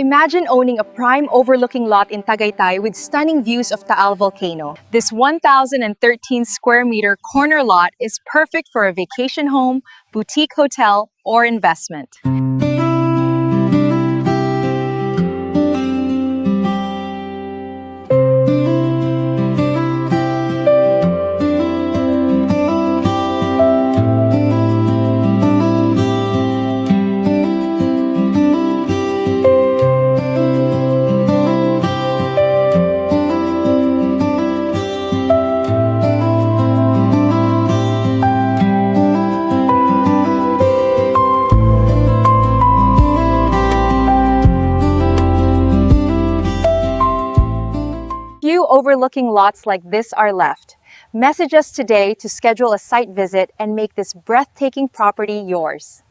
Imagine owning a prime overlooking lot in Tagaytay with stunning views of Taal Volcano. This 1,013 square meter corner lot is perfect for a vacation home, boutique hotel, or investment. Few overlooking lots like this are left. Message us today to schedule a site visit and make this breathtaking property yours.